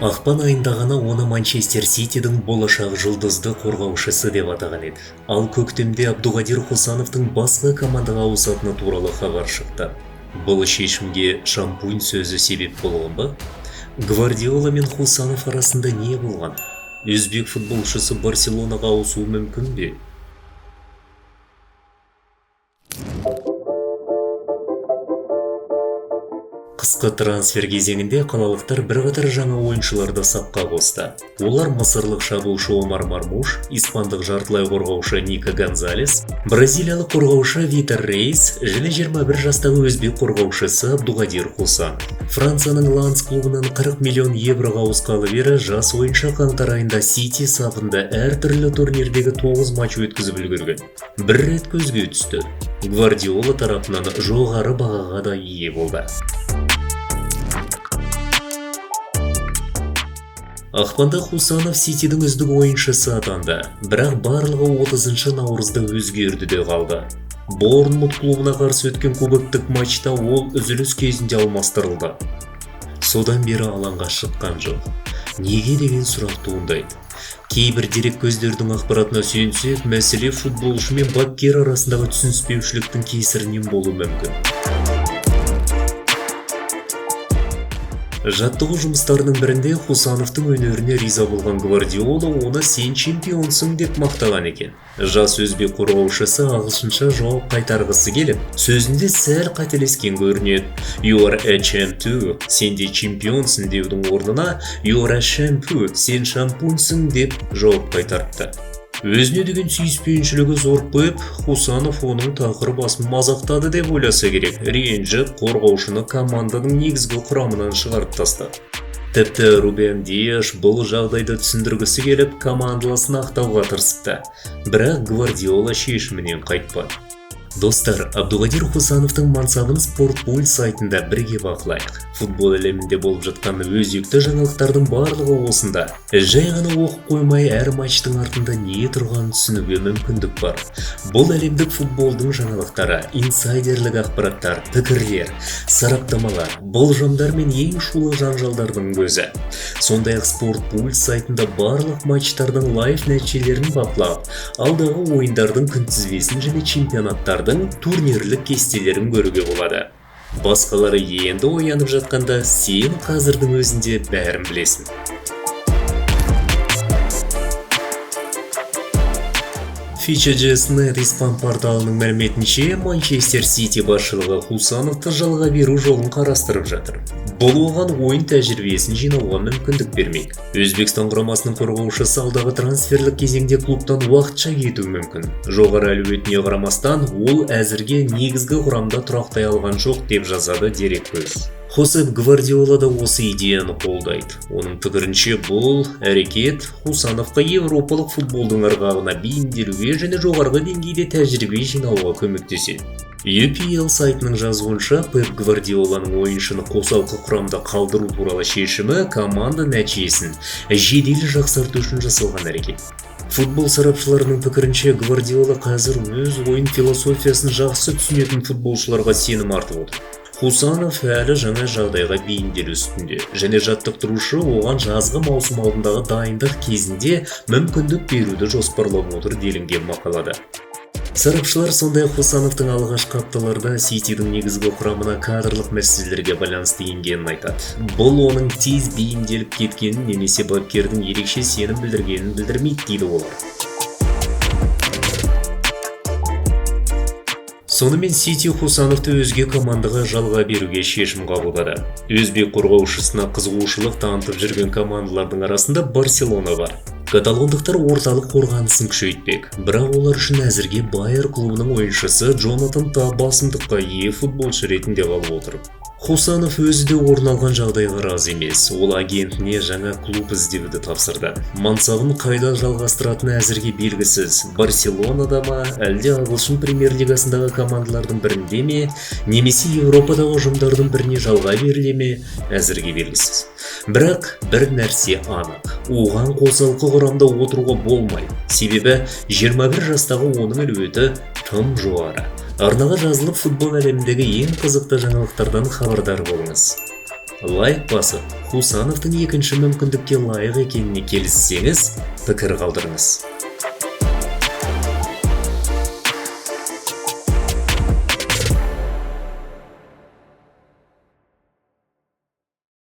Ақпан айында ғана оны Манчестер Ситидің болашақ жұлдызды қорғаушысы деп атаған еді. Ал көктемде Абдуғадир Хусановтың басқа командаға ауысатыны туралы хабар шықты. Бұл шешімге шампунь сөзі себеп болған ба? Гвардиола мен Хусанов арасында не болған? Өзбек футболшысы Барселонаға ауысуы мүмкін бе? Қысқы трансфер кезеңінде қалалықтар бірқатар жаңа ойыншыларды сапқа қосты. Олар мысырлық шабуылшы Омар Мармуш, испандық жартылай қорғаушы Ника Гонзалес, бразилиялық қорғаушы Витер Рейс және 21 жастағы өзбек қорғаушысы Абдуғадир Хусанов. Францияның Ланс клубынан 40 миллион евроға ауысқалы бері жас ойыншы қаңтар айында Сити сапында әртүрлі турнирдегі 9 матч өткізіп үлгерген. Бір рет көзге түсті. Гвардиола тарапынан жоғары бағаға да ие болды. Ақпанда Хусанов Ситидің үздік ойыншысы атанды, бірақ барлығы 30 наурызда өзгерді де қалды. Борнмут клубына қарсы өткен кубоктық матчта ол үзіліс кезінде алмастырылды. Содан бері алаңға шыққан жоқ. Неге деген сұрақ туындайды. Кейбір дерек көздердің ақпаратына сүйенсек, мәселе футболшы мен бапкер арасындағы түсініспеушіліктің кесірінен болуы мүмкін. Жаттығу жұмыстарының бірінде Хусановтың өнеріне риза болған Гвардиола оны сен чемпионсың деп мақтаған екен. Жас өзбек қорғаушысы ағылшынша жауап қайтарғысы келіп, сөзінде сәл қателескен көрінеді. You are a champ too, сен де чемпионсың деудің орнына You are a shampoo, сен шампуньсың деп жауап қайтарыпты. Өзіне деген сүйіспеншілігі зор қойып, Хусанов оның тақырып асын мазақтады деп ойласа керек. Ренжіп, қорғаушыны команданың негізгі құрамынан шығарып тастады. Тіпті Рубен Диаш бұл жағдайды түсіндіргісі келіп, командаласын ақтауға тырысыпты. Бірақ Гвардиола шешімінен қайтпады. Достар, Абдуғадир Хусановтың мансабын Спортпульс сайтында бірге бақылайық. Футбол әлемінде болып жатқан өзекті жаңалықтардың барлығы осында. Жай ғана оқып қоймай, әр матчтың артында не тұрғанын түсінуге мүмкіндік бар. Бұл әлемдік футболдың жаңалықтары, инсайдерлік ақпараттар, пікірлер, сараптамалар, болжамдар мен ең шулы жанжалдардың көзі. Сондай-ақ Спортпульс сайтында барлық матчтардың лайв нәтижелерін бақылап, алдағы ойындардың күнтізбесін және чемпионаттардың турнирлік кестелерін көруге болады. Басқалары енді оянып жатқанда, сен қазірдің өзінде бәрін білесің. FICHJS.net испан порталының мәліметінше, Манчестер Сити басшылығы Хусановты жалға беру жолын қарастырып жатыр. Бұл оған ойын тәжірибесін жинауға мүмкіндік бермек. Өзбекстан құрамасының қорғаушысы алдағы трансферлік кезеңде клубтан уақытша кетуі мүмкін. Жоғары әлеуетіне қарамастан, ол әзірге негізгі құрамда тұрақтай алған жоқ деп жазады дереккөз. Хосеп Гвардиола да осы идеяны қолдайды. Оның пікірінше бұл әрекет Хусановқа еуропалық футболдың ырғағына бейімделуге және жоғарғы деңгейде тәжірибе жинауға көмектеседі. EPL сайтының жазуынша, Пеп Гвардиоланың ойыншыны қосалқы құрамда қалдыру туралы шешімі команда нәтижесін жедел жақсарту үшін жасалған әрекет. Футбол сарапшыларының пікірінше, Гвардиола қазір өз ойын философиясын жақсы түсінетін футболшыларға сенім артып отыр. Хусанов әлі жаңа жағдайға бейімделу үстінде, және жаттықтырушы оған жазғы маусым алдындағы дайындық кезінде мүмкіндік беруді жоспарлап отыр делінген мақалада. Сарапшылар сондай-ақ Хусановтың алғашқы апталарда Ситидің негізгі құрамына кадрлық мәселелерге байланысты енгенін айтады. Бұл оның тез бейімделіп кеткенін немесе бапкердің ерекше сенім білдіргенін білдірмейді дейді олар. Сонымен Сити Хусановты өзге командаға жалға беруге шешім қабылдады. Өзбек қорғаушысына қызығушылық танытып жүрген командалардың арасында Барселона бар. Каталондықтар орталық қорғанысын күшейтпек, бірақ олар үшін әзірге Байер клубының ойыншысы Джонатан Та басымдыққа ие футболшы ретінде қалып отыр. Хусанов өзі де орын алған жағдайға разы емес. Ол агентіне жаңа клуб іздеуді тапсырды. Мансабын қайда жалғастыратыны әзірге белгісіз. Барселонада ма, әлде ағылшын премьер-лигасындағы командалардың бірінде ме, немесе Еуропадағы ұжымдардың біріне жалға беріле ме, әзірге белгісіз. Бірақ бір нәрсе анық. Оған қосалқы құрамда отыруға болмайды. Себебі 21 жастағы оның әлеуеті тым жоғары. Арнаға жазылып футбол әлеміндегі ең қызықты жаңалықтардан хабардар болыңыз. Лайк басып, Хусановтың екінші мүмкіндікке лайық екеніне келіссеңіз, пікір қалдырыңыз.